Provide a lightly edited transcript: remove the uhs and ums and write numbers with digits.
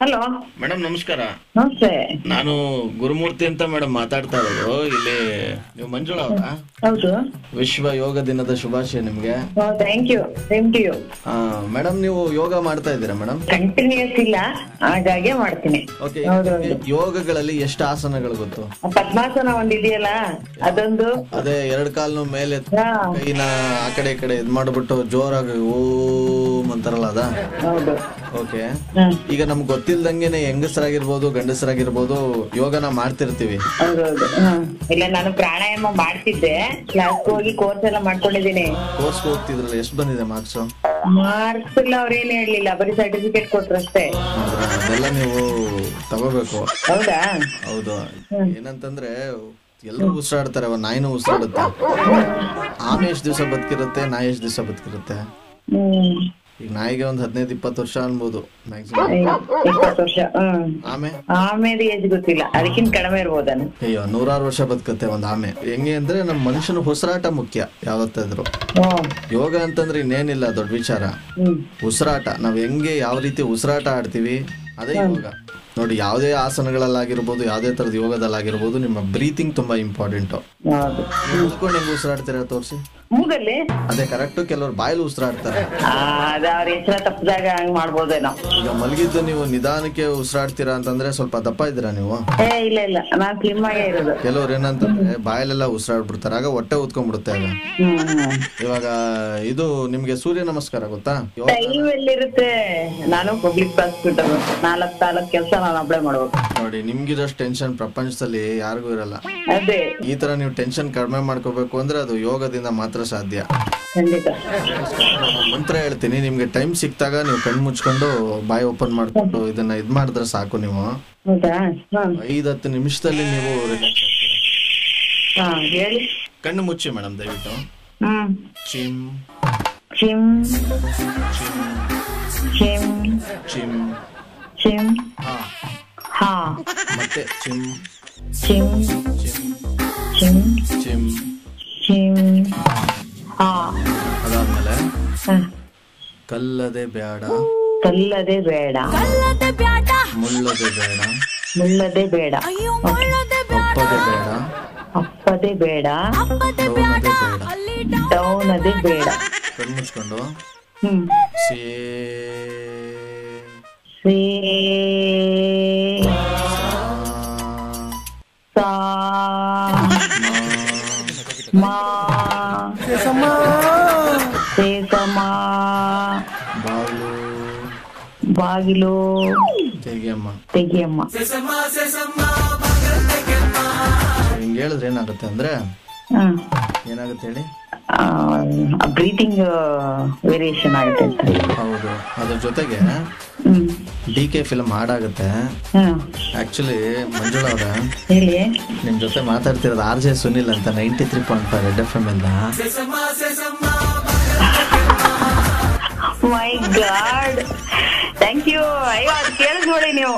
Hello madam ನಮಸ್ಕಾರ. ನಮಸ್ತೆ. ನಾನು ಗುರುಮೂರ್ತಿ ಅಂತ ಮೇಡಮ್ ಮಾತಾಡ್ತಾ ಇರೋದು. ಇಲ್ಲಿ ನೀವು ಮಂಜುಳಾ ಅವರಾ? ಹೌದು. ವಿಶ್ವ ಯೋಗ ದಿನದ ಶುಭಾಶಯ ನಿಮ್ಗೆ. Thank you. Same to you. Madam ನೀವು ಯೋಗ ಮಾಡ್ತಾ ಇದ್ದೀರಾ ಮೇಡಮ್? ಕಂಟಿನ್ಯೂಸ್ ಇಲ್ಲ, ಹಾಗಾಗಿ ಮಾಡ್ತೀನಿ. ಓಕೆ. ಯೋಗಗಳಲ್ಲಿ ಎಷ್ಟು ಆಸನಗಳು ಗೊತ್ತು? ಪದ್ಮಾಸನ ಒಂದಿದೆಯಲ್ಲ ಅದೊಂದು. ಅದೇ ಎರಡ್ ಕಾಲ್ನು ಮೇಲೆ ಕೈನ ಆ ಕಡೆ ಈ ಕಡೆ ಇದ್ ಮಾಡ್ಬಿಟ್ಟು ಜೋರಾಗಿ ಓಂ ಅಂತಾರಲ್ಲ ಅದ? ಹೌದು. ಓಕೆ. ಈಗ ನಮ್ಗೆ ಗೊತ್ತಿಲ್ದಂಗೆನೆ ಹೆಂಗಸರಾಗಿರ್ಬೋದು ಗಂಡಸರಾಗಿರ್ಬೋದು ಯೋಗನ ಮಾಡ್ತಿರ್ತೀವಿ. ಹೌದೌದು. ಇಲ್ಲ, ನಾನು ಪ್ರಾಣಾಯಾಮ ಮಾಡ್ತಿದ್ದೆ, ಕ್ಲಾಸ್ ಹೋಗಿ ಕೋರ್ಸ್ ಎಲ್ಲ ಮಾಡ್ಕೊಂಡಿದ್ದೀನಿ. ಕೋರ್ಸ್ ಹೋಗ್ತಿದ್ರಲ್ಲ, ಎಷ್ಟು ಬಂದಿದೆ ಮಾರ್ಕ್ಸ್? ಮಾರ್ಕ್ಸ್ ಇಲ್ಲ, ಅವ್ರೇನು ಹೇಳಲಿಲ್ಲ, ಬರೀ ಸರ್ಟಿಫಿಕೇಟ್ ಕೊಟ್ರು ಅಷ್ಟೇ. ಅದೆಲ್ಲ ನೀವು ತಗೋಬೇಕು. ಹೌದಾ? ಹೌದು. ಏನಂತಂದ್ರೆ ಎಲ್ಲರೂ ಉಸಿರಾಡ್ತಾರೆ, ನಾಯಿನೂ ಉಸಿರಾಡುತ್ತೆ. ಆಮೆ ಎಷ್ಟು ದಿವಸ ಬದುಕಿರುತ್ತೆ, ನಾಯಿ ಎಷ್ಟು ದಿವಸ ಬದುಕಿರುತ್ತೆ? ಈಗ ನಾಯಿಗೆ ಒಂದ್ 15-20 ವರ್ಷ ಅನ್ಬೋದು ಮ್ಯಾಕ್ಸಿಮಮ್. 20 ವರ್ಷ. ಆಮೇಲೆ ಏಜ್ ಗೊತ್ತಿಲ್ಲ, ಅದಕ್ಕಿಂತ ಕಡಿಮೆ ಇರ್ಬೋದನ್ನು. ಅಯ್ಯೋ, 100 ವರ್ಷ ಬದುಕತ್ತೆ ಒಂದ್ ಆಮೆ. ಹೆಂಗೆ ಅಂದ್ರೆ ನಮ್ ಮನುಷ್ಯನ ಉಸಿರಾಟ ಮುಖ್ಯ ಯಾವತ್ತಾದ್ರು. ಯೋಗ ಅಂತಂದ್ರೆ ಇನ್ನೇನಿಲ್ಲ, ದೊಡ್ಡ ವಿಚಾರ. ಉಸಿರಾಟ, ನಾವ್ ಹೆಂಗೆ ಯಾವ ರೀತಿ ಉಸಿರಾಟ ಆಡ್ತೀವಿ ಅದೇ ಯೋಗ. ನೋಡಿ, ಯಾವುದೇ ಆಸನಗಳಲ್ಲಾಗಿರ್ಬೋದು, ಯಾವುದೇ ತರದ ಯೋಗದಲ್ಲಾಗಿರ್ಬೋದು, ನಿಮ್ಮ ಬ್ರೀತಿಂಗ್ ತುಂಬಾ ಇಂಪಾರ್ಟೆಂಟ್. ಕೂತ್ಕೊಂಡು ಹೆಂಗ್ ಉಸಿರಾಡ್ತೀರಾ ತೋರಿಸಿ. ಮೂಗಲ್ಲಿ ಅದೇ ಕರೆಕ್ಟ್. ಕೆಲವರು ಬಾಯಲ್ಲಿ ಉಸಿರಾಡ್ತಾರೆ. ಅವ್ರ ಹೆಸರ ತಪ್ಪದಾಗ ಹಂಗ್ ಮಾಡ್ಬೋದೇನೋ. ಈಗ ಮಲಗಿದ್ದು ನೀವು ನಿಧಾನಕ್ಕೆ ಉಸಿರಾಡ್ತೀರಾ ಅಂತಂದ್ರೆ ಸ್ವಲ್ಪ ದಪ್ಪ ಇದ್ದೀರಾ ನೀವು? ಇಲ್ಲ ಇಲ್ಲ, ನಾನ್ ಸ್ಲಿಮ್ ಆಗೇ ಇರೋದು. ಕೆಲವ್ರು ಏನಂತಂದ್ರೆ ಬಾಯಲ್ಲೆಲ್ಲ ಉಸಿರಾಡ್ಬಿಡ್ತಾರೆ, ಆಗ ಹೊಟ್ಟೆ ಉತ್ಕೊಂಡ್ಬಿಡುತ್ತೆ. ಆಗ ಇವಾಗ ಇದು ನಿಮ್ಗೆ ಸೂರ್ಯ ನಮಸ್ಕಾರ ಗೊತ್ತಾ? ಟೈಮ್ ಎಲ್ಲಿರುತ್ತೆ? ನಾನು ಪಬ್ಲಿಕ್ ಪ್ರಾಸಿಕ್ಯೂಟರ್, 4 ಕೆಲಸ ನಾನು ಅಪ್ಲೈ ಮಾಡ್ಬೇಕು. ನೋಡಿ, ನಿಮ್ಗಿರೋಷ್ಟು ಟೆನ್ಷನ್ ಪ್ರಪಂಚದಲ್ಲಿ ಯಾರಿಗೂ ಇರಲ್ಲ. ಅದೇ ಈ ತರ ನೀವು ಟೆನ್ಷನ್ ಕಡಿಮೆ ಮಾಡ್ಕೋಬೇಕು ಅಂದ್ರೆ ಅದು ಯೋಗದಿಂದ ಮಾತ್ರ ಸಾಧ್ಯ. ಖಂಡಿತ. ಮಂತ್ರ ಹೇಳ್ತೀನಿ, ನಿಮ್ಗೆ ಟೈಮ್ ಸಿಕ್ತಾಗ ನೀವು ಕಣ್ಣು ಮುಚ್ಕೊಂಡು ಬಾಯಿ ಓಪನ್ ಮಾಡ್ಕೊಂಡು ಇದನ್ನ ಇದ್ ಮಾಡಿದ್ರೆ ಸಾಕು. ನೀವು 5-10 ನಿಮಿಷದಲ್ಲಿ ನೀವು ರಿಲ್ಯಾಕ್ಸ್ ಆಗ್ತೀರಾ. ಹೇಳಿ. ಕಣ್ಣು ಮುಚ್ಚಿ ಮೇಡಮ್ ದಯವಿಟ್ಟು. ಚಿಮ್ ಚಿಮ್ ಚಿಮ್ ಚಿಮ್ ಚಿಮ್. ಹಾ. ಮತ್ತೆ ಚಿಮ್ ಚಿಮ್ ಚಿಮ್ ಚಿಮ್ ಚಿಮ್ ಚಿಮ್. ಹಾ. ಅದಾದ್ಮೇಲೆ ಕಲ್ಲದೆ ಬೇಡ, ಕಲ್ಲದೆ ಬೇಡ, ಮುಳ್ಳದೆ ಬೇಡ, ಮುಳ್ಳದೆ ಬೇಡ, ಅಪ್ಪದೆ ಬೇಡ, ಅಪ್ಪದೆ ಬೇಡ, ಡೌನದೆ ಬೇಡ, ಡೌನದೆ ಬೇಡ. ಕಣ್ಣು ಮುಚ್ಕೊಂಡು ಸೇ ಸೇ ಸಾ ಮಾ ಸೇಸಮಾ ಬಾಗಿಲು ಬಾಗಿಲು ತೆಗಿಯಮ್ಮ ತೆಗಿಯಮ್ಮ. ಹಿಂಗೆ ಹೇಳಿದ್ರೆ ಏನಾಗುತ್ತೆ ಅಂದ್ರೆ, ಏನಾಗುತ್ತೆ ಹೇಳಿ? ಬ್ರೀತಿಂಗ್ ವೇರಿಯೇಷನ್ ಆಗುತ್ತೆ. ಹೌದು. ಅದ್ರ ಜೊತೆಗೆ DK ಫಿಲ್ಮ್ ಹಾಡಾಗುತ್ತೆ. ಆಕ್ಚುಲಿ ಮಂಜುಳಾ ಅವ್ರ, ಹೇಳಿ. ನಿಮ್ ಜೊತೆ ಮಾತಾಡ್ತಿರೋದು RJ ಸುನಿಲ್ ಅಂತ 93.5 ರೆಡ್ FM ಇಂದ. ಮೈ ಗಾಡ್, ಥ್ಯಾಂಕ್ ಯು. ಅಯ್ಯೋ, ಅದು ಕೇಳಿಸ್ಕೊಳ್ಳಿ ನೀವು.